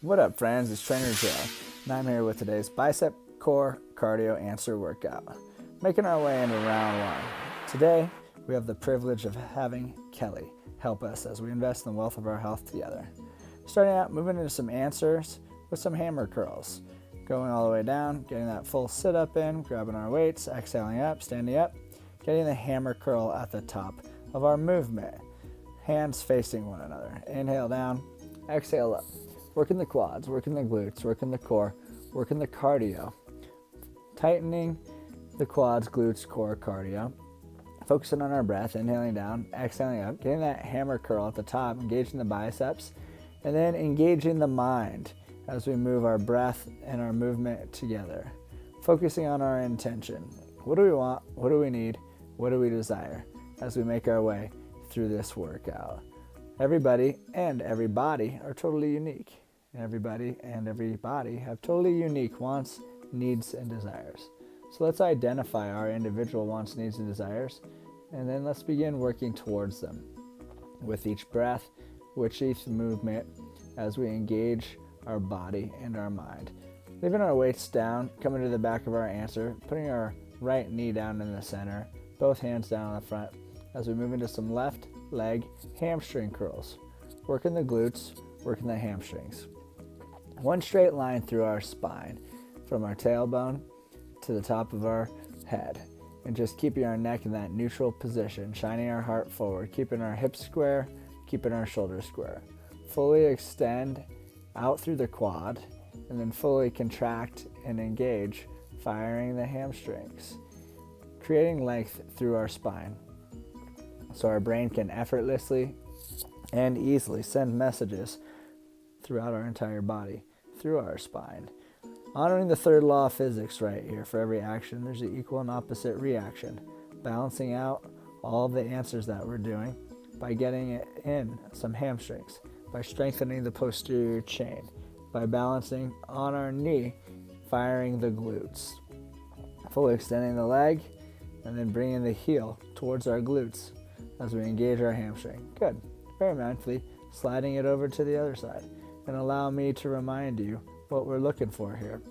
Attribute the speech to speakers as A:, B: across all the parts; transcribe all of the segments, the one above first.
A: What up, friends? It's Trainer Joe, and I'm here with today's bicep core cardio answer workout. Making our way into round one. Today, we have the privilege of having Kelly help us as we invest in the wealth of our health together. Starting out, moving into some answers with some hammer curls. Going all the way down, getting that full sit-up in, grabbing our weights, exhaling up, standing up, getting the hammer curl at the top of our movement. Hands facing one another. Inhale down, exhale up. Working the quads, working the glutes, working the core, working the cardio. Tightening the quads, glutes, core, cardio. Focusing on our breath, inhaling down, exhaling up, getting that hammer curl at the top, engaging the biceps, and then engaging the mind as we move our breath and our movement together. Focusing on our intention. What do we want? What do we need? What do we desire as we make our way through this workout? Everybody and every body are totally unique. Everybody and every body have totally unique wants, needs, and desires. So let's identify our individual wants, needs, and desires, and then let's begin working towards them with each breath, with each movement, as we engage our body and our mind. Leaving our weights down, coming to the back of our answer, putting our right knee down in the center, both hands down on the front, as we move into some left leg hamstring curls. Working the glutes, working the hamstrings. One straight line through our spine, from our tailbone to the top of our head. And just keeping our neck in that neutral position, shining our heart forward, keeping our hips square, keeping our shoulders square. Fully extend out through the quad, and then fully contract and engage, firing the hamstrings. Creating length through our spine, so our brain can effortlessly and easily send messages throughout our entire body, through our spine. Honoring the third law of physics right here. For every action, there's an equal and opposite reaction. Balancing out all of the answers that we're doing by getting it in some hamstrings, by strengthening the posterior chain, by balancing on our knee, firing the glutes. Fully extending the leg, and then bringing the heel towards our glutes as we engage our hamstring. Good. Very mindfully sliding it over to the other side. And allow me to remind you what we're looking for here.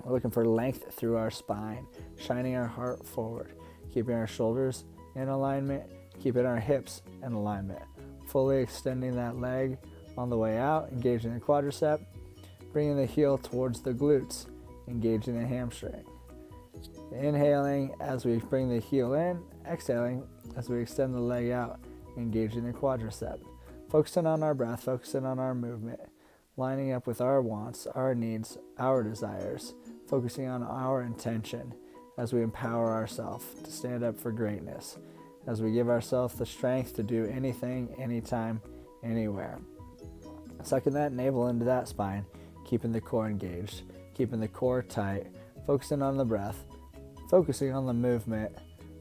A: We're looking for length through our spine, shining our heart forward, keeping our shoulders in alignment, keeping our hips in alignment. Fully extending that leg on the way out, engaging the quadricep, bringing the heel towards the glutes, engaging the hamstring. Inhaling as we bring the heel in, exhaling as we extend the leg out, engaging the quadricep. Focusing on our breath, focusing on our movement, lining up with our wants, our needs, our desires, focusing on our intention as we empower ourselves to stand up for greatness, as we give ourselves the strength to do anything, anytime, anywhere. Sucking that navel into that spine, keeping the core engaged, keeping the core tight, focusing on the breath, focusing on the movement,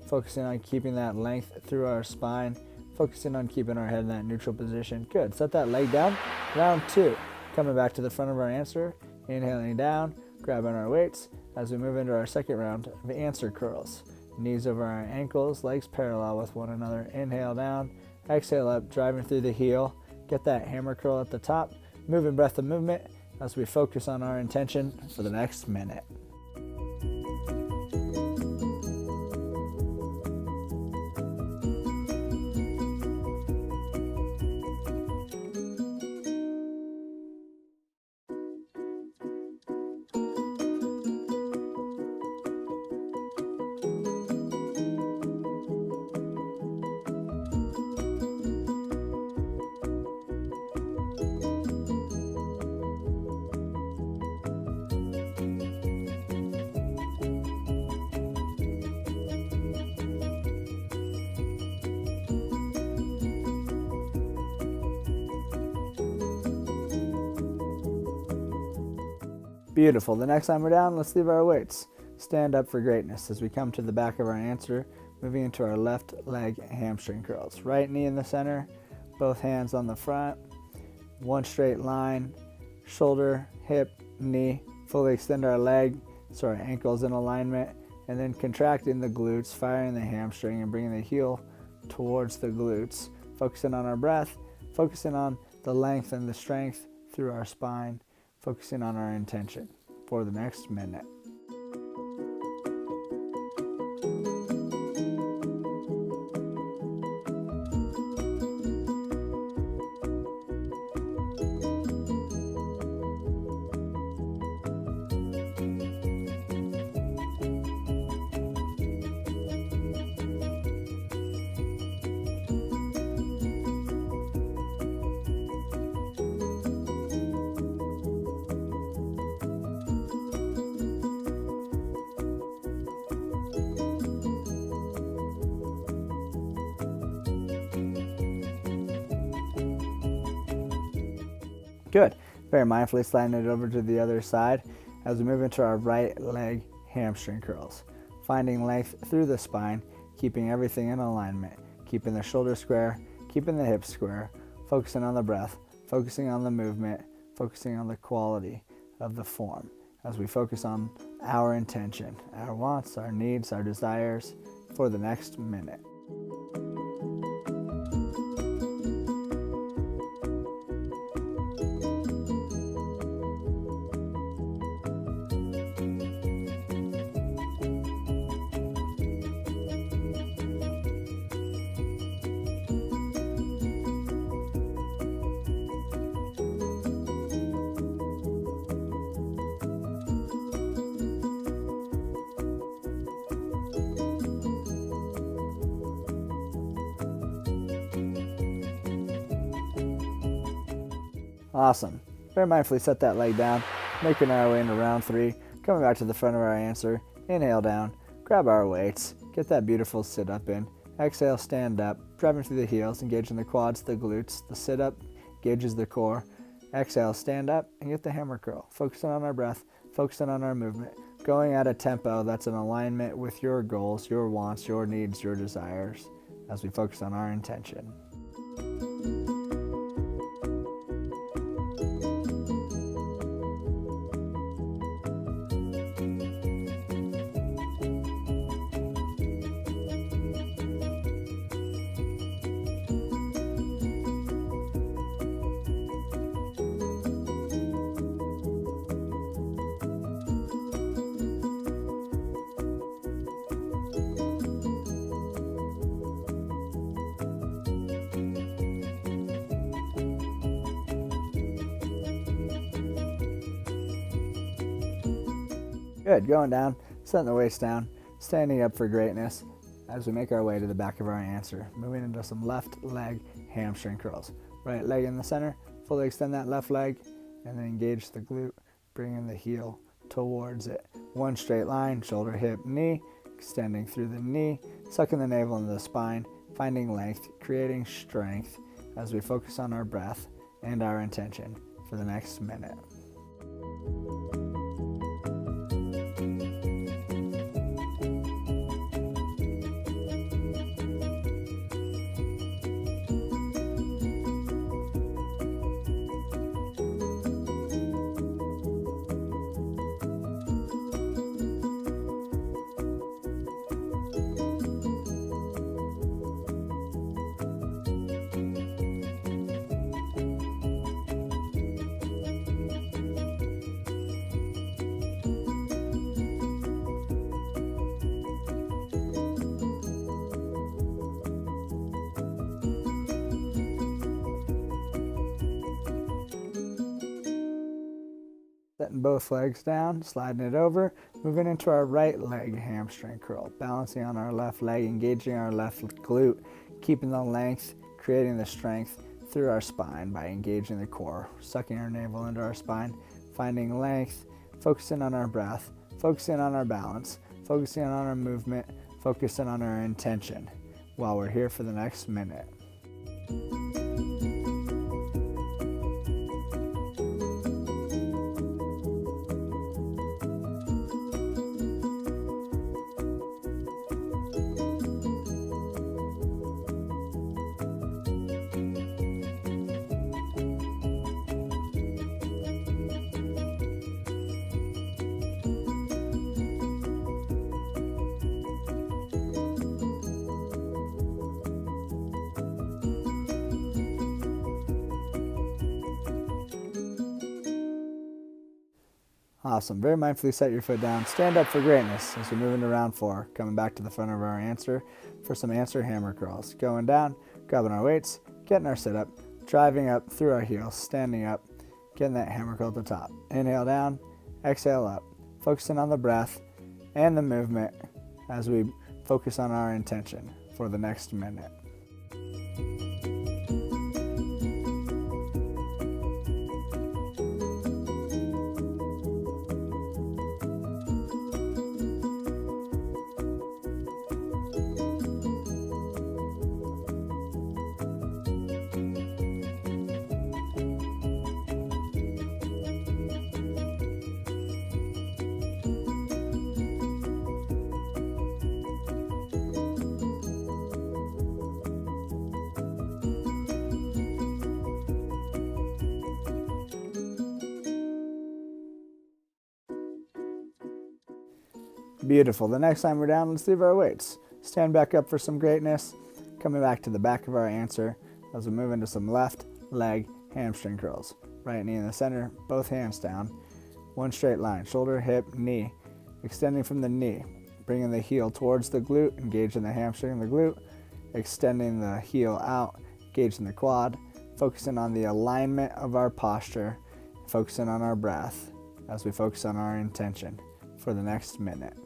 A: focusing on keeping that length through our spine, focusing on keeping our head in that neutral position. Good. Set that leg down. Round two. Coming back to the front of our answer. Inhaling down, grabbing our weights as we move into our second round of answer curls. Knees over our ankles, legs parallel with one another. Inhale down, exhale up, driving through the heel. Get that hammer curl at the top. Moving breath of movement as we focus on our intention for the next minute. Beautiful. The next time we're down, let's leave our weights. Stand up for greatness as we come to the back of our answer, moving into our left leg hamstring curls. Right knee in the center, both hands on the front, one straight line, shoulder, hip, knee, fully extend our leg so our ankles in alignment, and then contracting the glutes, firing the hamstring and bringing the heel towards the glutes, focusing on our breath, focusing on the length and the strength, through our spine, focusing on our intention for the next minute. Good. Very mindfully sliding it over to the other side as we move into our right leg hamstring curls. Finding length through the spine, keeping everything in alignment, keeping the shoulders square, keeping the hips square, focusing on the breath, focusing on the movement, focusing on the quality of the form as we focus on our intention, our wants, our needs, our desires for the next minute. Awesome. Very mindfully set that leg down, making our way into round 3, coming back to the front of our answer. Inhale down, grab our weights, get that beautiful sit up in. Exhale, stand up, driving through the heels, engaging the quads, the glutes. The sit up engages the core. Exhale, stand up, and get the hammer curl. Focusing on our breath, focusing on our movement, going at a tempo that's in alignment with your goals, your wants, your needs, your desires, as we focus on our intention. Good, going down, setting the waist down, standing up for greatness as we make our way to the back of our answer, moving into some left leg hamstring curls. Right leg in the center, fully extend that left leg, and then engage the glute, bringing the heel towards it. One straight line, shoulder, hip, knee, extending through the knee, sucking the navel into the spine, finding length, creating strength as we focus on our breath and our intention for the next minute. Setting both legs down, sliding it over, moving into our right leg hamstring curl, balancing on our left leg, engaging our left glute, keeping the length, creating the strength through our spine by engaging the core, sucking our navel into our spine, finding length, focusing on our breath, focusing on our balance, focusing on our movement, focusing on our intention while we're here for the next minute. Awesome. Very mindfully set your foot down. Stand up for greatness as we move into round 4. Coming back to the front of our answer for some answer hammer curls. Going down, grabbing our weights, getting our sit up, driving up through our heels, standing up, getting that hammer curl at the top. Inhale down, exhale up. Focusing on the breath and the movement as we focus on our intention for the next minute. Beautiful. The next time we're down, let's leave our weights. Stand back up for some greatness. Coming back to the back of our answer as we move into some left leg hamstring curls. Right knee in the center, both hands down. One straight line, shoulder, hip, knee. Extending from the knee, bringing the heel towards the glute, engaging the hamstring and the glute. Extending the heel out, engaging the quad. Focusing on the alignment of our posture. Focusing on our breath as we focus on our intention for the next minute.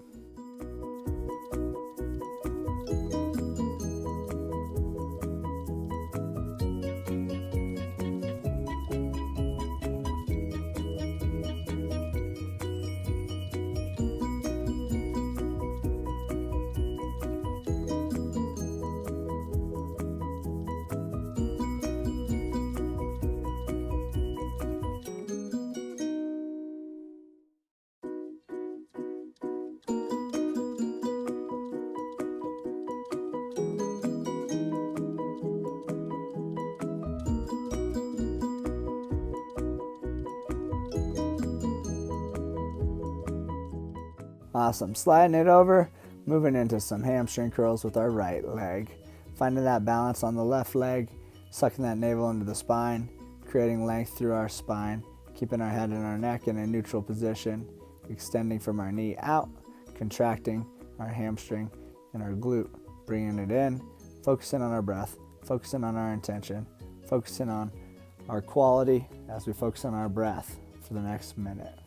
A: Awesome. Sliding it over, moving into some hamstring curls with our right leg. Finding that balance on the left leg, sucking that navel into the spine, creating length through our spine, keeping our head and our neck in a neutral position, extending from our knee out, contracting our hamstring and our glute, bringing it in, focusing on our breath, focusing on our intention, focusing on our quality as we focus on our breath for the next minute.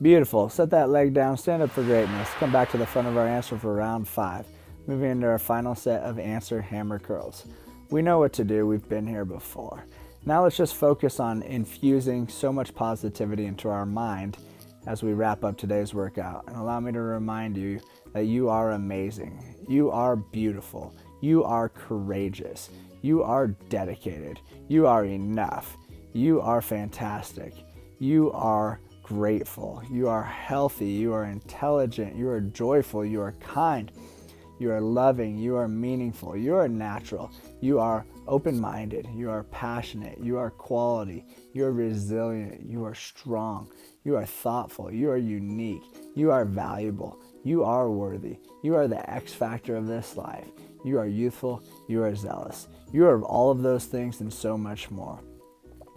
A: Beautiful. Set that leg down, stand up for greatness. Come back to the front of our answer for round 5. Moving into our final set of answer hammer curls. We know what to do, we've been here before. Now let's just focus on infusing so much positivity into our mind as we wrap up today's workout. And allow me to remind you that you are amazing. You are beautiful. You are courageous. You are dedicated. You are enough. You are fantastic. You are grateful. You are healthy. You are intelligent. You are joyful. You are kind. You are loving. You are meaningful. You are natural. You are open-minded. You are passionate. You are quality. You are resilient. You are strong. You are thoughtful. You are unique. You are valuable. You are worthy. You are the X factor of this life. You are youthful. You are zealous. You are all of those things and so much more.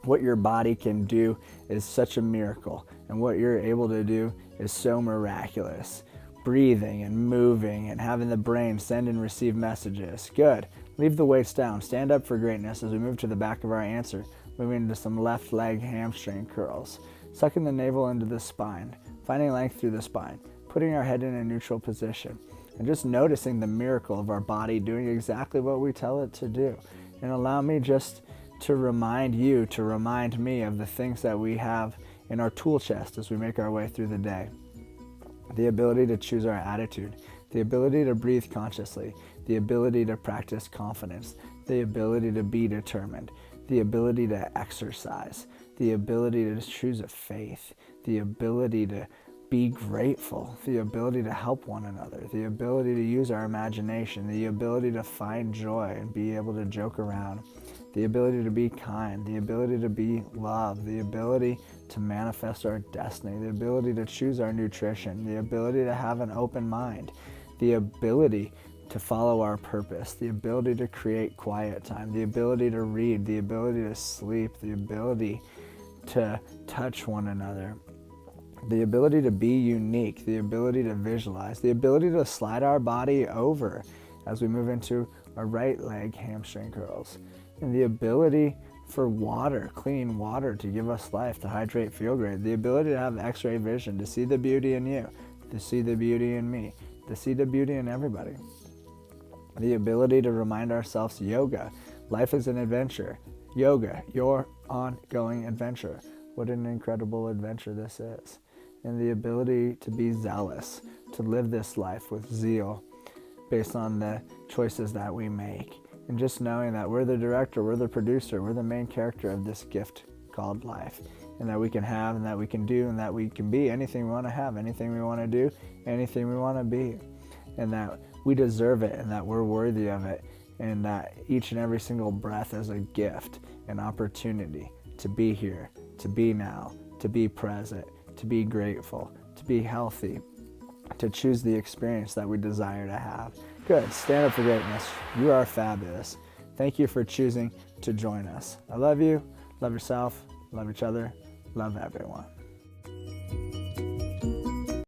A: What your body can do is such a miracle, and what you're able to do is so miraculous. Breathing and moving and having the brain send and receive messages. Good. Leave the weights down. Stand up for greatness as we move to the back of our answer, moving into some left leg hamstring curls. Sucking the navel into the spine, finding length through the spine, putting our head in a neutral position, and just noticing the miracle of our body doing exactly what we tell it to do. And allow me just to remind you, to remind me of the things that we have in our tool chest as we make our way through the day. The ability to choose our attitude, the ability to breathe consciously, the ability to practice confidence, the ability to be determined, the ability to exercise, the ability to choose a faith, the ability to be grateful, the ability to help one another, the ability to use our imagination, the ability to find joy and be able to joke around, the ability to be kind, the ability to be love, the ability to manifest our destiny, the ability to choose our nutrition, the ability to have an open mind, the ability to follow our purpose, the ability to create quiet time, the ability to read, the ability to sleep, the ability to touch one another, the ability to be unique, the ability to visualize, the ability to slide our body over as we move into our right leg hamstring curls, and the ability for water, clean water to give us life, to hydrate, feel great, the ability to have x-ray vision, to see the beauty in you, to see the beauty in me, to see the beauty in everybody. The ability to remind ourselves yoga, life is an adventure. Yoga, your ongoing adventure. What an incredible adventure this is. And the ability to be zealous, to live this life with zeal based on the choices that we make. And just knowing that we're the director, we're the producer, we're the main character of this gift called life. And that we can have, and that we can do, and that we can be anything we want to have, anything we want to do, anything we want to be. And that we deserve it, and that we're worthy of it, and that each and every single breath is a gift, an opportunity to be here, to be now, to be present, to be grateful, to be healthy, to choose the experience that we desire to have. Good. Stand up for greatness. You are fabulous. Thank you for choosing to join us. I love you. Love yourself. Love each other. Love everyone.